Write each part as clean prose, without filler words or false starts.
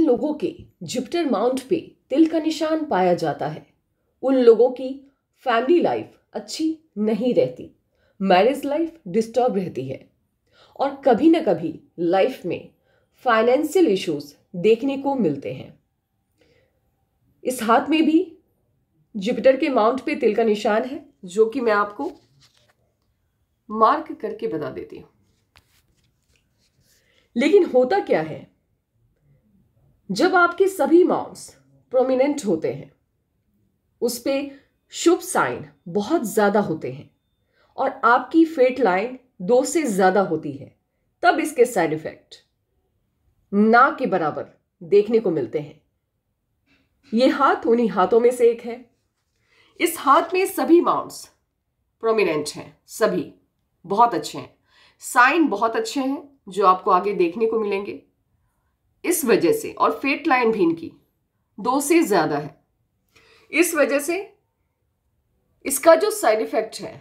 लोगों के Jupiter mount पे तिल का निशान पाया जाता है, उन लोगों की फैमिली लाइफ अच्छी नहीं रहती, मैरिज लाइफ डिस्टर्ब रहती है और कभी ना कभी लाइफ में फाइनेंशियल इश्यूज देखने को मिलते हैं। इस हाथ में भी जुपिटर के माउंट पे तिल का निशान है, जो कि मैं आपको मार्क करके बता देती हूं। लेकिन होता क्या है, जब आपके सभी माउंट्स प्रोमिनेंट होते हैं, उस पे शुभ साइन बहुत ज्यादा होते हैं और आपकी फेट लाइन 2 से ज्यादा होती है, तब इसके साइड इफेक्ट ना के बराबर देखने को मिलते हैं। यह हाथ उन्हीं हाथों में से एक है। इस हाथ में सभी माउंट्स प्रोमिनेंट हैं, सभी बहुत अच्छे हैं, साइन बहुत अच्छे हैं जो आपको आगे देखने को मिलेंगे। इस वजह से, और फेट लाइन भी इनकी 2 से ज्यादा है, इस वजह से इसका जो साइड इफेक्ट है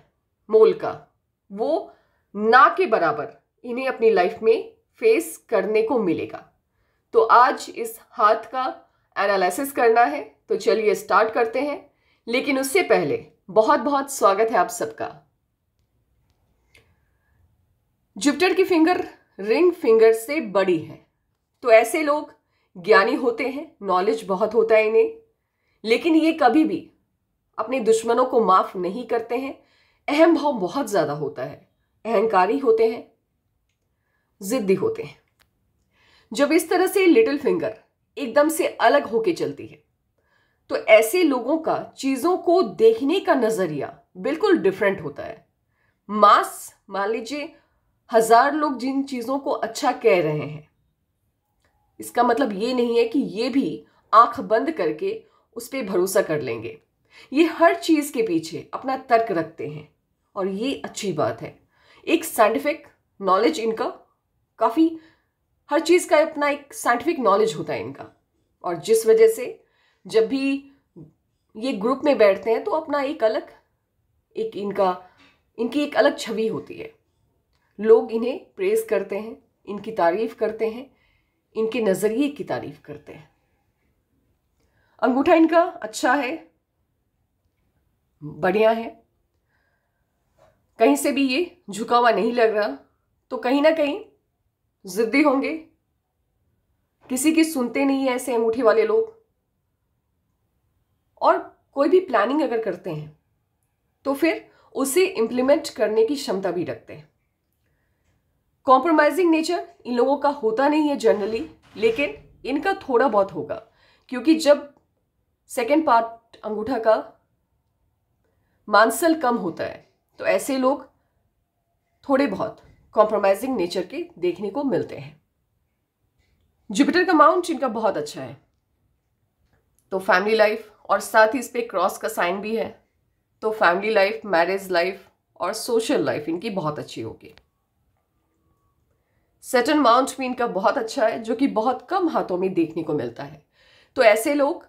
मोल का, वो ना के बराबर इन्हें अपनी लाइफ में फेस करने को मिलेगा। तो आज इस हाथ का एनालिसिस करना है, तो चलिए स्टार्ट करते हैं। लेकिन उससे पहले बहुत बहुत स्वागत है आप सबका। जुपिटर की फिंगर रिंग फिंगर से बड़ी है, तो ऐसे लोग ज्ञानी होते हैं, नॉलेज बहुत होता है इन्हें, लेकिन ये कभी भी अपने दुश्मनों को माफ नहीं करते हैं। अहम भाव बहुत ज्यादा होता है, अहंकारी होते हैं, जिद्दी होते हैं। जब इस तरह से लिटिल फिंगर एकदम से अलग होके चलती है, तो ऐसे लोगों का चीजों को देखने का नजरिया बिल्कुल डिफरेंट होता है। मास, मान लीजिए 1000 लोग जिन चीजों को अच्छा कह रहे हैं, इसका मतलब ये नहीं है कि ये भी आंख बंद करके उस पर भरोसा कर लेंगे। ये हर चीज के पीछे अपना तर्क रखते हैं और ये अच्छी बात है। एक साइंटिफिक नॉलेज इनका काफी, हर चीज का अपना एक साइंटिफिक नॉलेज होता है इनका, और जिस वजह से जब भी ये ग्रुप में बैठते हैं तो अपना एक अलग, इनकी एक अलग छवि होती है। लोग इन्हें प्रेज करते हैं, इनकी तारीफ करते हैं, इनके नजरिए की तारीफ करते हैं। अंगूठा इनका अच्छा है, बढ़िया है, कहीं से भी ये झुका हुआ नहीं लग रहा। तो कहीं ना कहीं जिद्दी होंगे, किसी की सुनते नहीं है ऐसे अंगूठे वाले लोग, और कोई भी प्लानिंग अगर करते हैं तो फिर उसे इंप्लीमेंट करने की क्षमता भी रखते हैं। कॉम्प्रोमाइजिंग नेचर इन लोगों का होता नहीं है जनरली, लेकिन इनका थोड़ा बहुत होगा, क्योंकि जब सेकेंड पार्ट अंगूठा का मांसल कम होता है तो ऐसे लोग थोड़े बहुत कॉम्प्रोमाइजिंग नेचर के देखने को मिलते हैं। जुपिटर का माउंट इनका बहुत अच्छा है, तो फैमिली लाइफ, और साथ ही इस पे क्रॉस का साइन भी है, तो फैमिली लाइफ, मैरिज लाइफ और सोशल लाइफ इनकी बहुत अच्छी होगी। सैटर्न माउंट भी इनका बहुत अच्छा है, जो कि बहुत कम हाथों में देखने को मिलता है। तो ऐसे लोग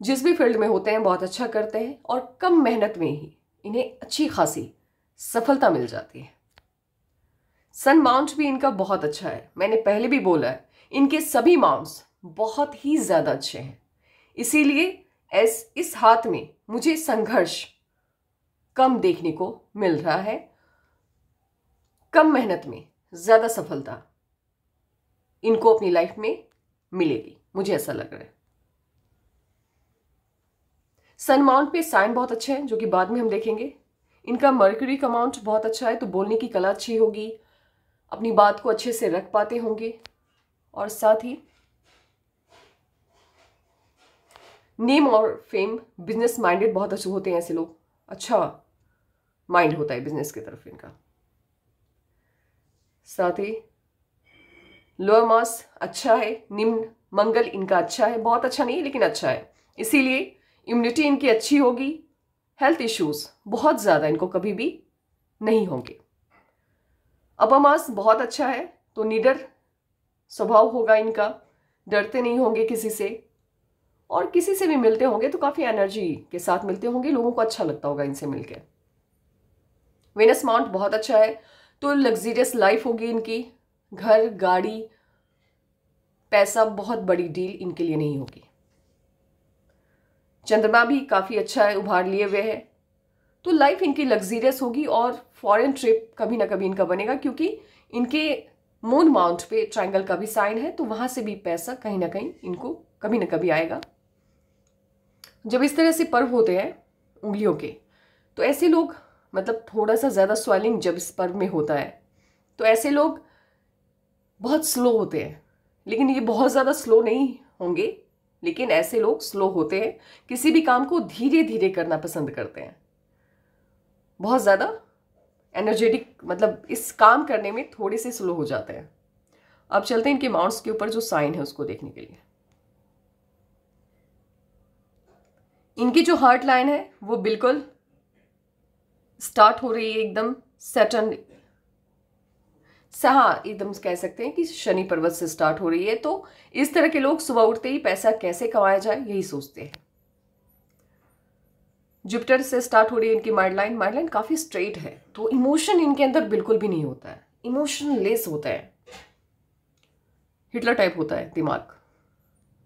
जिस भी फील्ड में होते हैं बहुत अच्छा करते हैं और कम मेहनत में ही इन्हें अच्छी खासी सफलता मिल जाती है। सन माउंट भी इनका बहुत अच्छा है, मैंने पहले भी बोला है, इनके सभी माउंट्स बहुत ही ज्यादा अच्छे हैं। इसीलिए इस हाथ में मुझे संघर्ष कम देखने को मिल रहा है, कम मेहनत में ज्यादा सफलता इनको अपनी लाइफ में मिलेगी, मुझे ऐसा लग रहा है। सन माउंट पे साइन बहुत अच्छे हैं, जो कि बाद में हम देखेंगे। इनका मर्क्यूरी का माउंट बहुत अच्छा है, तो बोलने की कला अच्छी होगी, अपनी बात को अच्छे से रख पाते होंगे, और साथ ही नेम और फेम, बिजनेस माइंडेड बहुत अच्छे होते हैं ऐसे लोग, अच्छा माइंड होता है बिजनेस की तरफ इनका। साथ ही लोअर मास अच्छा है, निम्न मंगल इनका अच्छा है, बहुत अच्छा नहीं लेकिन अच्छा है, इसीलिए इम्यूनिटी इनकी अच्छी होगी। हेल्थ इश्यूज बहुत ज्यादा इनको कभी भी नहीं होंगे। अपर मास बहुत अच्छा है, तो निडर स्वभाव होगा इनका, डरते नहीं होंगे किसी से, और किसी से भी मिलते होंगे तो काफी एनर्जी के साथ मिलते होंगे, लोगों को अच्छा लगता होगा इनसे मिलकर। वेनस माउंट बहुत अच्छा है, तो लग्जरियस लाइफ होगी इनकी, घर गाड़ी पैसा बहुत बड़ी डील इनके लिए नहीं होगी। चंद्रमा भी काफ़ी अच्छा है, उभार लिए हुए है, तो लाइफ इनकी लग्जीरियस होगी और फॉरेन ट्रिप कभी ना कभी इनका बनेगा, क्योंकि इनके मून माउंट पे ट्रायंगल का भी साइन है, तो वहां से भी पैसा कहीं ना कहीं इनको कभी ना कभी आएगा। जब इस तरह से पर्व होते हैं उंगलियों के, तो ऐसे लोग मतलब थोड़ा सा ज़्यादा स्वेलिंग जब इस पर्व में होता है तो ऐसे लोग बहुत स्लो होते हैं, लेकिन ये बहुत ज़्यादा स्लो नहीं होंगे, लेकिन ऐसे लोग स्लो होते हैं, किसी भी काम को धीरे धीरे करना पसंद करते हैं, बहुत ज़्यादा एनर्जेटिक, मतलब इस काम करने में थोड़े से स्लो हो जाते हैं। अब चलते हैं इनके माउंट्स के ऊपर जो साइन है उसको देखने के लिए। इनकी जो हार्ट लाइन है वो बिल्कुल स्टार्ट हो रही है एकदम सैटर्न, हाँ एकदम कह सकते हैं कि शनि पर्वत से स्टार्ट हो रही है। तो इस तरह के लोग सुबह उठते ही पैसा कैसे कमाया जाए यही सोचते हैं। जुपिटर से स्टार्ट हो रही है इनकी माइंड लाइन काफी स्ट्रेट है, तो इमोशन इनके अंदर बिल्कुल भी नहीं होता है, इमोशन लेस होता है, हिटलर टाइप होता है दिमाग।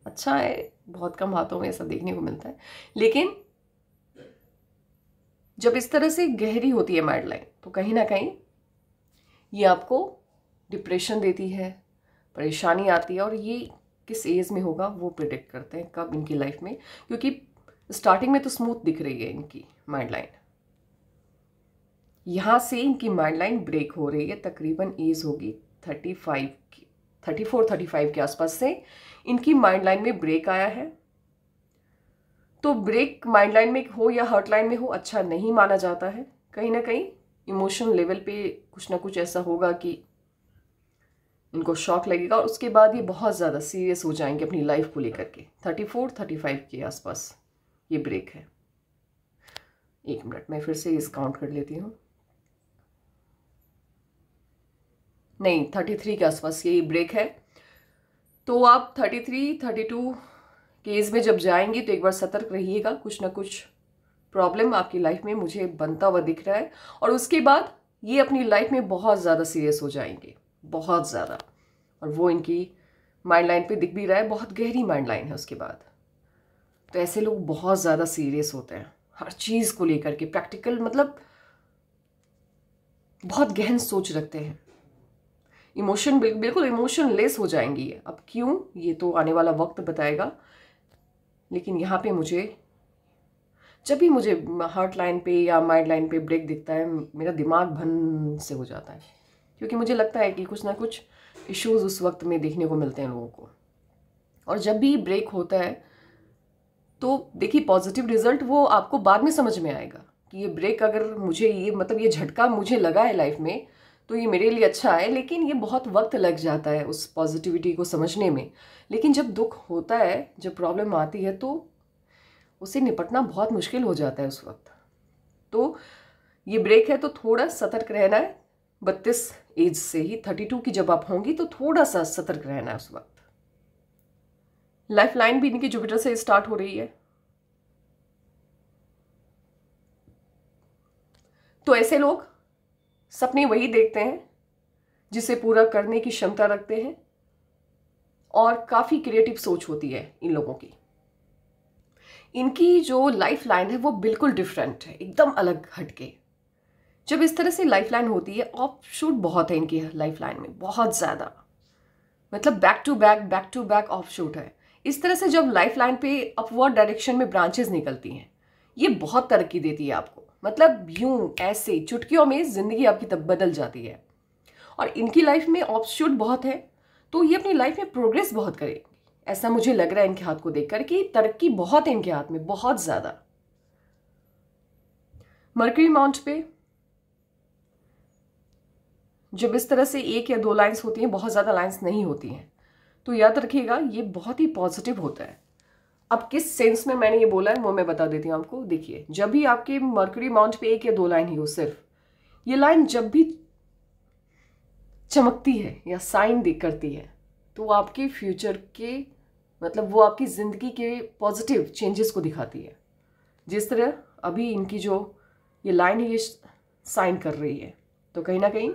अच्छा है, बहुत कम हाथों में ऐसा देखने को मिलता है, लेकिन जब इस तरह से गहरी होती है माइंड लाइन तो कहीं ना कहीं ये आपको डिप्रेशन देती है, परेशानी आती है, और ये किस एज में होगा वो प्रिडिक्ट करते हैं कब इनकी लाइफ में, क्योंकि स्टार्टिंग में तो स्मूथ दिख रही है इनकी माइंड लाइन, यहां से इनकी माइंड लाइन ब्रेक हो रही है, तकरीबन एज होगी 34-35 के आसपास से इनकी माइंड लाइन में ब्रेक आया है। तो ब्रेक माइंड लाइन में हो या हार्ट लाइन में हो अच्छा नहीं माना जाता है, कहीं ना कहीं इमोशनल लेवल पे कुछ ना कुछ ऐसा होगा कि इनको शॉक लगेगा, और उसके बाद ये बहुत ज़्यादा सीरियस हो जाएंगे अपनी लाइफ को लेकर के। 34-35 के आसपास ये ब्रेक है। एक मिनट मैं फिर से इस काउंट कर लेती हूँ, नहीं 33 के आसपास ये ब्रेक है। तो आप 33-32 के एज में जब जाएंगे तो एक बार सतर्क रहिएगा, कुछ ना कुछ प्रॉब्लम आपकी लाइफ में मुझे बनता हुआ दिख रहा है, और उसके बाद ये अपनी लाइफ में बहुत ज़्यादा सीरियस हो जाएंगे, बहुत ज़्यादा, और वो इनकी माइंड लाइन पे दिख भी रहा है, बहुत गहरी माइंड लाइन है उसके बाद। तो ऐसे लोग बहुत ज़्यादा सीरियस होते हैं हर चीज़ को लेकर के, प्रैक्टिकल, मतलब बहुत गहन सोच रखते हैं, इमोशन बिल्कुल इमोशन लेस हो जाएंगी ये। अब क्यों, ये तो आने वाला वक्त बताएगा, लेकिन यहाँ पे जब भी मुझे हार्ट लाइन पे या माइंड लाइन पे ब्रेक दिखता है मेरा दिमाग भन से हो जाता है, क्योंकि मुझे लगता है कि कुछ ना कुछ इश्यूज उस वक्त में देखने को मिलते हैं लोगों को। और जब भी ब्रेक होता है तो देखिए पॉजिटिव रिजल्ट वो आपको बाद में समझ में आएगा कि ये ब्रेक अगर मुझे ये मतलब ये झटका मुझे लगा है लाइफ में तो ये मेरे लिए अच्छा है, लेकिन ये बहुत वक्त लग जाता है उस पॉजिटिविटी को समझने में। लेकिन जब दुख होता है, जब प्रॉब्लम आती है, तो उससे निपटना बहुत मुश्किल हो जाता है उस वक्त। तो ये ब्रेक है तो थोड़ा सतर्क रहना है, 32 एज से ही 32 की जब आप होंगी तो थोड़ा सा सतर्क रहना है उस वक्त। लाइफ लाइन भी इनकी जुपिटर से स्टार्ट हो रही है, तो ऐसे लोग सपने वही देखते हैं जिसे पूरा करने की क्षमता रखते हैं, और काफी क्रिएटिव सोच होती है इन लोगों की। इनकी जो लाइफ लाइन है वो बिल्कुल डिफरेंट है, एकदम अलग हटके। जब इस तरह से लाइफ लाइन होती है, ऑफ शूट बहुत है इनकी लाइफ लाइन में, बहुत ज़्यादा, मतलब back to back offshoot है। इस तरह से जब लाइफ लाइन पे अपवर्ड डायरेक्शन में ब्रांचेस निकलती हैं, ये बहुत तरक्की देती है आपको, मतलब यूं ऐसे चुटकियों में ज़िंदगी आपकी तब बदल जाती है। और इनकी लाइफ में ऑफ शूट बहुत है, तो ये अपनी लाइफ में प्रोग्रेस बहुत करेंगे, ऐसा मुझे लग रहा है इनके हाथ को देखकर कि तरक्की बहुत है इनके हाथ में, बहुत ज़्यादा। मर्क्यूरी माउंट पे जब इस तरह से 1 या 2 लाइंस होती हैं, बहुत ज़्यादा लाइंस नहीं होती हैं, तो याद रखिएगा ये बहुत ही पॉजिटिव होता है। अब किस सेंस में मैंने ये बोला है वो मैं बता देती हूँ आपको। देखिए, जब भी आपके मर्क्यूरी माउंट पे 1 या 2 लाइन ही हो सिर्फ, ये लाइन जब भी चमकती है या साइन दिख करती है, तो आपके फ्यूचर के मतलब वो आपकी ज़िंदगी के पॉजिटिव चेंजेस को दिखाती है। जिस तरह अभी इनकी जो ये लाइन है ये साइन कर रही है, तो कहीं ना कहीं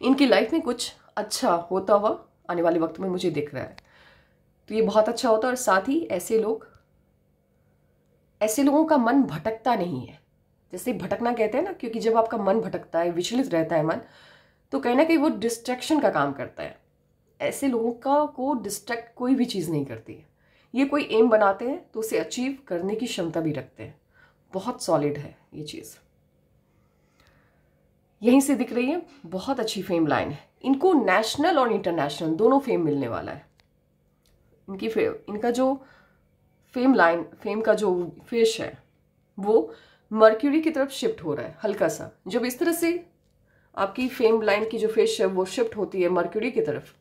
इनकी लाइफ में कुछ अच्छा होता हुआ आने वाले वक्त में मुझे दिख रहा है। तो ये बहुत अच्छा होता है। और साथ ही ऐसे लोगों का मन भटकता नहीं है। जैसे भटकना कहते हैं ना, क्योंकि जब आपका मन भटकता है, विचलित रहता है मन, तो कहीं ना कहीं वो डिस्ट्रैक्शन का काम करता है। ऐसे लोगों को डिस्ट्रैक्ट कोई भी चीज़ नहीं करती है। ये कोई एम बनाते हैं तो उसे अचीव करने की क्षमता भी रखते हैं। बहुत सॉलिड है ये चीज़। यहीं से दिख रही है, बहुत अच्छी फेम लाइन है। इनको नेशनल और इंटरनेशनल दोनों फेम मिलने वाला है। इनका जो फेम का जो फिश है वो मर्क्यूरी की तरफ शिफ्ट हो रहा है हल्का सा। जब इस तरह से आपकी फेम लाइन की जो फिश है वो शिफ्ट होती है मर्क्यूरी की तरफ,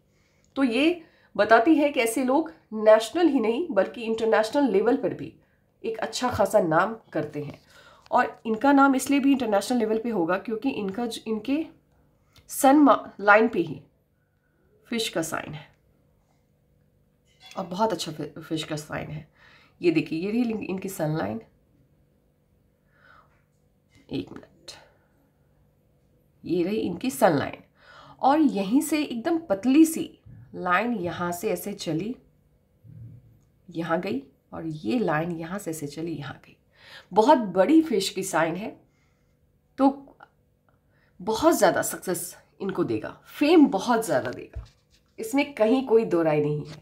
तो ये बताती है कि ऐसे लोग नेशनल ही नहीं बल्कि इंटरनेशनल लेवल पर भी एक अच्छा खासा नाम करते हैं। और इनका नाम इसलिए भी इंटरनेशनल लेवल पे होगा क्योंकि इनके सन लाइन पे ही फिश का साइन है और बहुत अच्छा फिश का साइन है। ये देखिए, ये रही इनकी सन लाइन। एक मिनट, ये रही इनकी सन लाइन और यहीं से एकदम पतली सी लाइन यहाँ से ऐसे चली, यहाँ गई, और ये लाइन यहाँ से ऐसे चली, यहाँ गई। बहुत बड़ी फिश की साइन है, तो बहुत ज़्यादा सक्सेस इनको देगा, फेम बहुत ज़्यादा देगा, इसमें कहीं कोई दो राय नहीं है।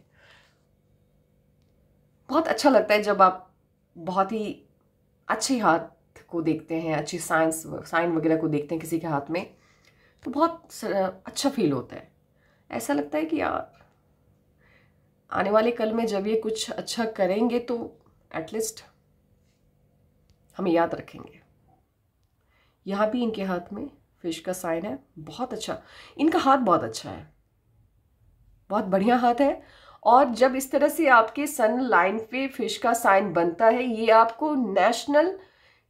बहुत अच्छा लगता है जब आप बहुत ही अच्छे हाथ को देखते हैं, अच्छी साइन वगैरह को देखते हैं किसी के हाथ में, तो बहुत अच्छा फील होता है। ऐसा लगता है कि यार आने वाले कल में जब ये कुछ अच्छा करेंगे तो एटलीस्ट हमें याद रखेंगे। यहाँ भी इनके हाथ में फिश का साइन है, बहुत अच्छा। इनका हाथ बहुत अच्छा है, बहुत बढ़िया हाथ है। और जब इस तरह से आपके सन लाइन पे फिश का साइन बनता है, ये आपको नेशनल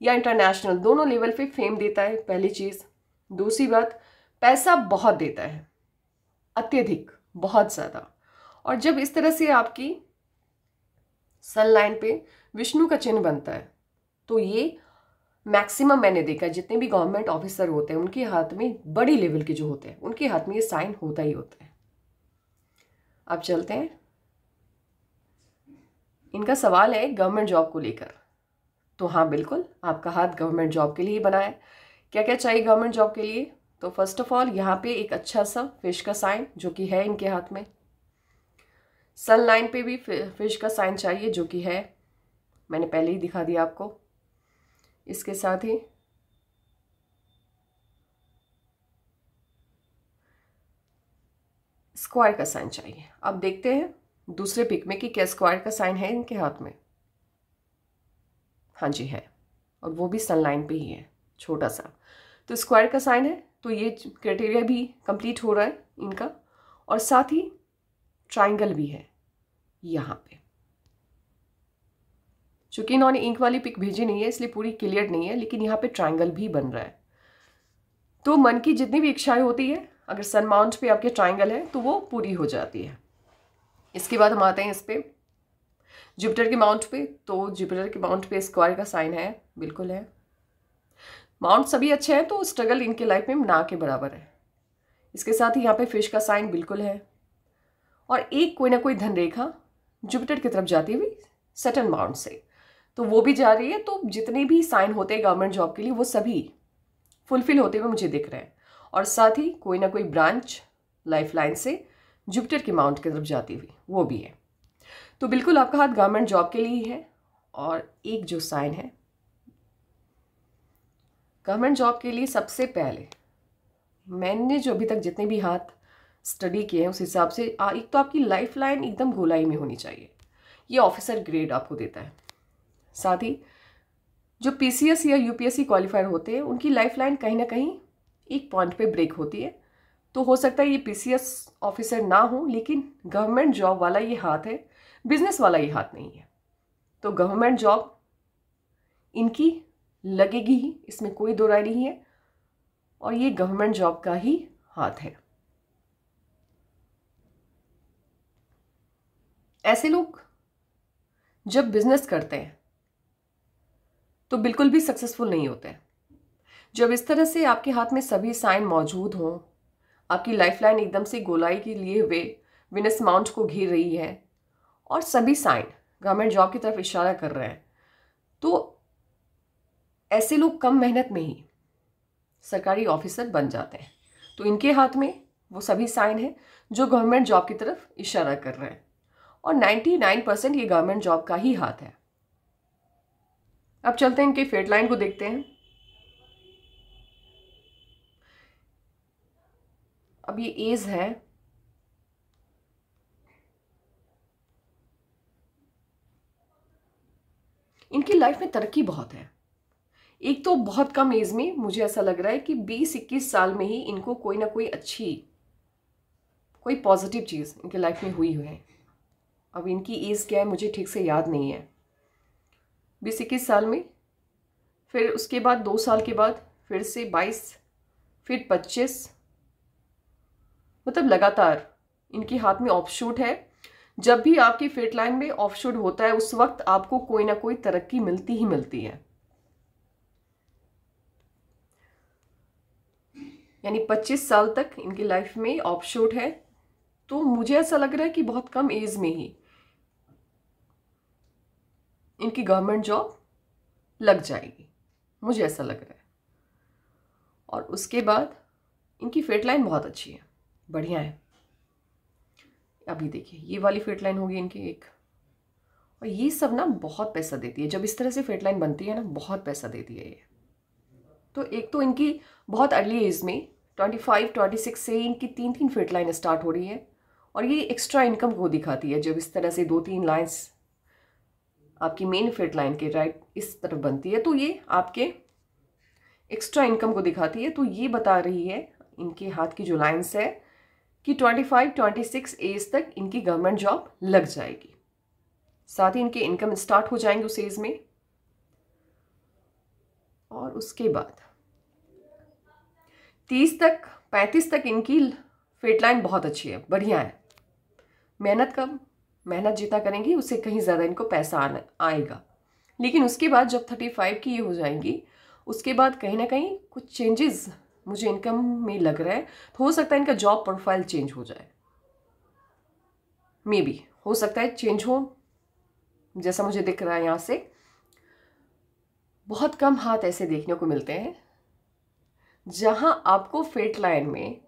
या इंटरनेशनल दोनों लेवल पे फेम देता है, पहली चीज़। दूसरी बात, पैसा बहुत देता है, अत्यधिक, बहुत ज़्यादा। और जब इस तरह से आपकी सन लाइन पे विष्णु का चिन्ह बनता है, तो ये मैक्सिमम मैंने देखा जितने भी गवर्नमेंट ऑफिसर होते हैं उनके हाथ में, बड़ी लेवल के जो होते हैं उनके हाथ में ये साइन होता ही होता है। अब चलते हैं, इनका सवाल है गवर्नमेंट जॉब को लेकर। तो हाँ, बिल्कुल आपका हाथ गवर्नमेंट जॉब के लिए ही बना है। क्या क्या चाहिए गवर्नमेंट जॉब के लिए? तो फर्स्ट ऑफ ऑल यहाँ पे एक अच्छा सा फिश का साइन जो कि है इनके हाथ में। सन लाइन पे भी फिश का साइन चाहिए जो कि है, मैंने पहले ही दिखा दिया आपको। इसके साथ ही स्क्वायर का साइन चाहिए। अब देखते हैं दूसरे पिक में कि क्या स्क्वायर का साइन है इनके हाथ में। हाँ जी है, और वो भी सन लाइन पे ही है, छोटा सा। तो स्क्वायर का साइन है, तो ये क्राइटेरिया भी कंप्लीट हो रहा है इनका। और साथ ही ट्राइंगल भी है यहाँ पे। चूंकि इन्होंने इंक वाली पिक भेजी नहीं है इसलिए पूरी क्लियर नहीं है, लेकिन यहाँ पे ट्राइंगल भी बन रहा है। तो मन की जितनी भी इच्छाएं होती है, अगर सन माउंट पे आपके ट्राइंगल है तो वो पूरी हो जाती है। इसके बाद हम आते हैं इस पे जुपिटर के माउंट पे। तो जुपिटर के माउंट पे स्क्वायर का साइन है, बिल्कुल है। माउंट सभी अच्छे हैं, तो स्ट्रगल इनके लाइफ में ना के बराबर है। इसके साथ ही यहाँ पे फिश का साइन बिल्कुल है। और एक कोई ना कोई धन रेखा जुपिटर की तरफ जाती हुई सैटर्न माउंट से, तो वो भी जा रही है। तो जितने भी साइन होते हैं गवर्नमेंट जॉब के लिए वो सभी फुलफिल होते हुए मुझे दिख रहे हैं। और साथ ही कोई ना कोई ब्रांच लाइफ लाइन से जुपिटर के माउंट की तरफ जाती हुई वो भी है। तो बिल्कुल आपका हाथ गवर्नमेंट जॉब के लिए ही है। और एक जो साइन है गवर्नमेंट जॉब के लिए, सबसे पहले मैंने जो अभी तक जितने भी हाथ स्टडी किए हैं उस हिसाब से एक तो आपकी लाइफ लाइन एकदम गोलाई में होनी चाहिए, ये ऑफिसर ग्रेड आपको देता है। साथ ही जो पीसीएस या यूपीएससी क्वालिफायर होते हैं उनकी लाइफ लाइन कहीं ना कहीं एक पॉइंट पे ब्रेक होती है। तो हो सकता है ये पीसीएस ऑफिसर ना हो, लेकिन गवर्नमेंट जॉब वाला ये हाथ है, बिजनेस वाला ये हाथ नहीं है। तो गवर्नमेंट जॉब इनकी लगेगी ही, इसमें कोई दो राय नहीं है। और ये गवर्नमेंट जॉब का ही हाथ है। ऐसे लोग जब बिजनेस करते हैं तो बिल्कुल भी सक्सेसफुल नहीं होते। जब इस तरह से आपके हाथ में सभी साइन मौजूद हों, आपकी लाइफ लाइन एकदम से गोलाई के लिए हुए विनस माउंट को घेर रही है और सभी साइन गवर्नमेंट जॉब की तरफ इशारा कर रहे हैं। तो ऐसे लोग कम मेहनत में ही सरकारी ऑफिसर बन जाते हैं। तो इनके हाथ में वो सभी साइन हैं जो गवर्नमेंट जॉब की तरफ इशारा कर रहे हैं और 99% ये गवर्नमेंट जॉब का ही हाथ है। अब चलते हैं इनके फेट लाइन को देखते हैं। अब ये एज है, इनकी लाइफ में तरक्की बहुत है। एक तो बहुत कम एज में मुझे ऐसा लग रहा है कि 20-21 साल में ही इनको कोई ना कोई अच्छी, कोई पॉजिटिव चीज़ इनके लाइफ में हुई है। अब इनकी एज क्या है मुझे ठीक से याद नहीं है। 20-21 साल में, फिर उसके बाद 2 साल के बाद फिर से 22, फिर 25, मतलब लगातार इनके हाथ में ऑफशूट है। जब भी आपकी फेट लाइन में ऑफशूट होता है उस वक्त आपको कोई ना कोई तरक्की मिलती ही मिलती है। यानी 25 साल तक इनकी लाइफ में ऑफशूट है। तो मुझे ऐसा लग रहा है कि बहुत कम एज में ही इनकी गवर्नमेंट जॉब लग जाएगी, मुझे ऐसा लग रहा है। और उसके बाद इनकी फेट लाइन बहुत अच्छी है, बढ़िया है। अभी देखिए ये वाली फेट लाइन होगी इनकी एक, और ये सब ना बहुत पैसा देती है। जब इस तरह से फेट लाइन बनती है ना, बहुत पैसा देती है ये। तो एक तो इनकी बहुत अर्ली एज में 25-26 से इनकी 3-3 फेट लाइन स्टार्ट हो रही है और ये एक्स्ट्रा इनकम को दिखाती है। जब इस तरह से 2-3 लाइन्स आपकी मेन फेट लाइन के राइट इस तरफ बनती है तो ये आपके एक्स्ट्रा इनकम को दिखाती है। तो ये बता रही है इनके हाथ की जो लाइन्स है कि 25-26 एज तक इनकी गवर्नमेंट जॉब लग जाएगी, साथ ही इनके इनकम स्टार्ट हो जाएंगे उस एज में। और उसके बाद 30 तक 35 तक इनकी फेट लाइन बहुत अच्छी है, बढ़िया है। मेहनत जितना करेंगी उससे कहीं ज़्यादा इनको पैसा आएगा। लेकिन उसके बाद जब 35 की ये हो जाएंगी उसके बाद कहीं ना कहीं कुछ चेंजेस मुझे इनकम में लग रहा है। तो हो सकता है इनका जॉब प्रोफाइल चेंज हो जाए, मे बी हो सकता है चेंज हो, जैसा मुझे दिख रहा है यहाँ से। बहुत कम हाथ ऐसे देखने को मिलते हैं जहां आपको फेट लाइन में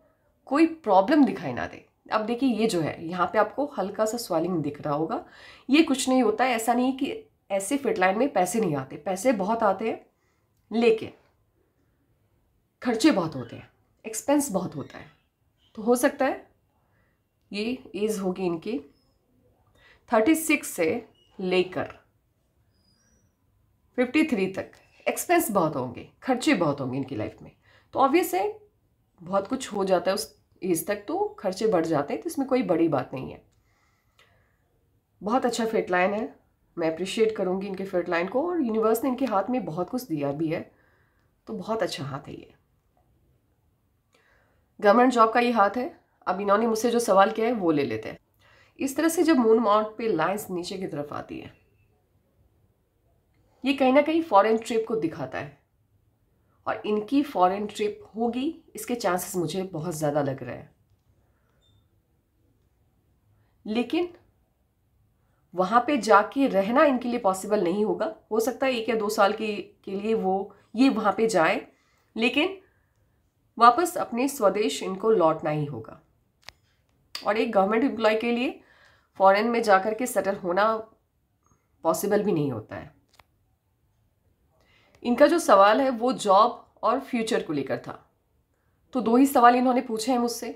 कोई प्रॉब्लम दिखाई ना दे। अब देखिए ये जो है यहाँ पे आपको हल्का सा स्वेलिंग दिख रहा होगा, ये कुछ नहीं होता है। ऐसा नहीं कि ऐसे फेट लाइन में पैसे नहीं आते, पैसे बहुत आते हैं लेकिन खर्चे बहुत होते हैं, एक्सपेंस बहुत होता है। तो हो सकता है ये एज होगी इनकी 36 से लेकर 53 तक, एक्सपेंस बहुत होंगे, खर्चे बहुत होंगे इनकी लाइफ में। तो ऑब्वियस है बहुत कुछ हो जाता है उस एज तक, तो खर्चे बढ़ जाते हैं। तो इसमें कोई बड़ी बात नहीं है। बहुत अच्छा फेट लाइन है, मैं अप्रिशिएट करूँगी इनके फेट लाइन को। और यूनिवर्स ने इनके हाथ में बहुत कुछ दिया भी है, तो बहुत अच्छा हाथ है ये। गवर्नमेंट जॉब का ये हाथ है। अब इन्होंने मुझसे जो सवाल किया है वो ले लेते हैं। इस तरह से जब मून माउंट पे लाइंस नीचे की तरफ आती है, ये कहीं ना कहीं फॉरेन ट्रिप को दिखाता है और इनकी फॉरेन ट्रिप होगी, इसके चांसेस मुझे बहुत ज़्यादा लग रहे हैं। लेकिन वहाँ पे जाके रहना इनके लिए पॉसिबल नहीं होगा। हो सकता है 1 या 2 साल के लिए ये वहाँ पे जाए, लेकिन वापस अपने स्वदेश इनको लौटना ही होगा। और एक गवर्नमेंट एम्प्लॉय के लिए फॉरेन में जाकर के सेटल होना पॉसिबल भी नहीं होता है। इनका जो सवाल है वो जॉब और फ्यूचर को लेकर था। तो 2 ही सवाल इन्होंने पूछे हैं मुझसे।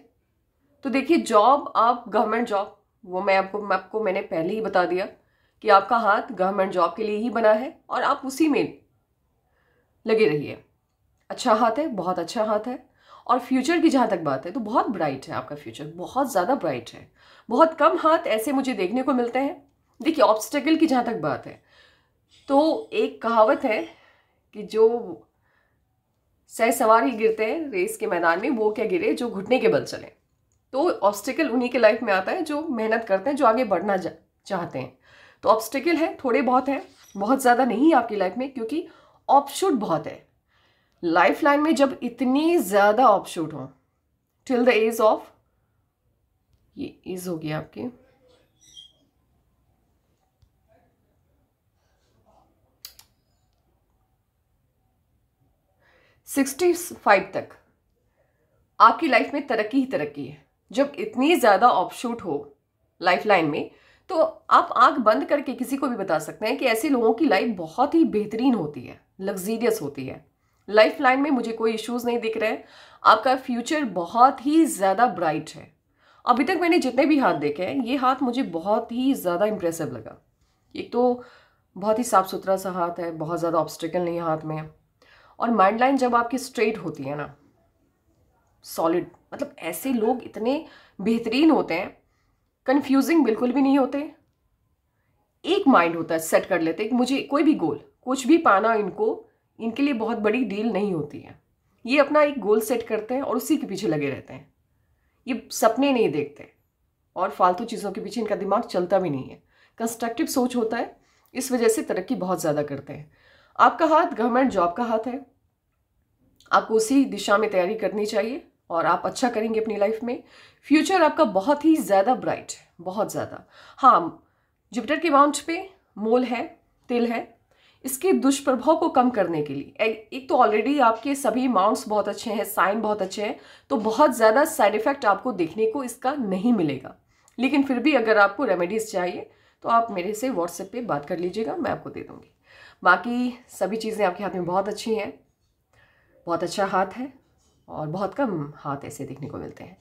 तो देखिए जॉब, आप गवर्नमेंट जॉब, वो मैंने पहले ही बता दिया कि आपका हाथ गवर्नमेंट जॉब के लिए ही बना है और आप उसी में लगे रहिए। अच्छा हाथ है, बहुत अच्छा हाथ है। और फ्यूचर की जहाँ तक बात है तो बहुत ब्राइट है आपका फ्यूचर, बहुत ज़्यादा ब्राइट है। बहुत कम हाथ ऐसे मुझे देखने को मिलते हैं। देखिए ऑब्स्टेकल की जहाँ तक बात है तो एक कहावत है कि जो सह सवार ही गिरते हैं रेस के मैदान में, वो क्या गिरे जो घुटने के बल चले। तो ऑब्स्टेकल उन्हीं के लाइफ में आता है जो मेहनत करते हैं, जो आगे बढ़ना चाहते हैं। तो ऑब्स्टेकल है, थोड़े बहुत हैं, बहुत ज़्यादा नहीं है आपकी लाइफ में, क्योंकि ऑफशूट बहुत है। लाइफ लाइन में जब इतनी ज़्यादा ऑफशूट हो टिल द एज ऑफ ये ईज होगी आपकी। 65 तक आपकी लाइफ में तरक्की ही तरक्की है। जब इतनी ज़्यादा ऑफशूट हो लाइफ लाइन में, तो आप आंख बंद करके किसी को भी बता सकते हैं कि ऐसे लोगों की लाइफ बहुत ही बेहतरीन होती है, लग्जीरियस होती है। लाइफ लाइन में मुझे कोई इश्यूज़ नहीं दिख रहे हैं। आपका फ्यूचर बहुत ही ज़्यादा ब्राइट है। अभी तक मैंने जितने भी हाथ देखे हैं, ये हाथ मुझे बहुत ही ज़्यादा इंप्रेसिव लगा। एक तो बहुत ही साफ सुथरा सा हाथ है, बहुत ज़्यादा ऑब्स्टिकल नहीं हाथ में, और माइंड लाइन जब आपकी स्ट्रेट होती है ना, सॉलिड, मतलब ऐसे लोग इतने बेहतरीन होते हैं, कंफ्यूजिंग बिल्कुल भी नहीं होते। एक माइंड होता है, सेट कर लेते हैं कि मुझे कोई भी गोल, कुछ भी पाना इनके लिए बहुत बड़ी डील नहीं होती है। ये अपना एक गोल सेट करते हैं और उसी के पीछे लगे रहते हैं। ये सपने नहीं देखते और फालतू चीज़ों के पीछे इनका दिमाग चलता भी नहीं है। कंस्ट्रक्टिव सोच होता है, इस वजह से तरक्की बहुत ज़्यादा करते हैं। आपका हाथ गवर्नमेंट जॉब का हाथ है, आपको उसी दिशा में तैयारी करनी चाहिए और आप अच्छा करेंगे अपनी लाइफ में। फ्यूचर आपका बहुत ही ज़्यादा ब्राइट है, बहुत ज़्यादा। हाँ, जुपिटर के माउंट पे मोल है, तिल है। इसके दुष्प्रभाव को कम करने के लिए एक तो ऑलरेडी आपके सभी माउंट्स बहुत अच्छे हैं, साइन बहुत अच्छे हैं, तो बहुत ज़्यादा साइड इफेक्ट आपको देखने को इसका नहीं मिलेगा। लेकिन फिर भी अगर आपको रेमेडीज़ चाहिए तो आप मेरे से व्हाट्सएप पे बात कर लीजिएगा, मैं आपको दे दूँगी। बाकी सभी चीज़ें आपके हाथ में बहुत अच्छी हैं, बहुत अच्छा हाथ है और बहुत कम हाथ ऐसे देखने को मिलते हैं।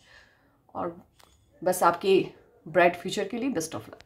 और बस आपके ब्राइट फ्यूचर के लिए बेस्ट ऑफ लक।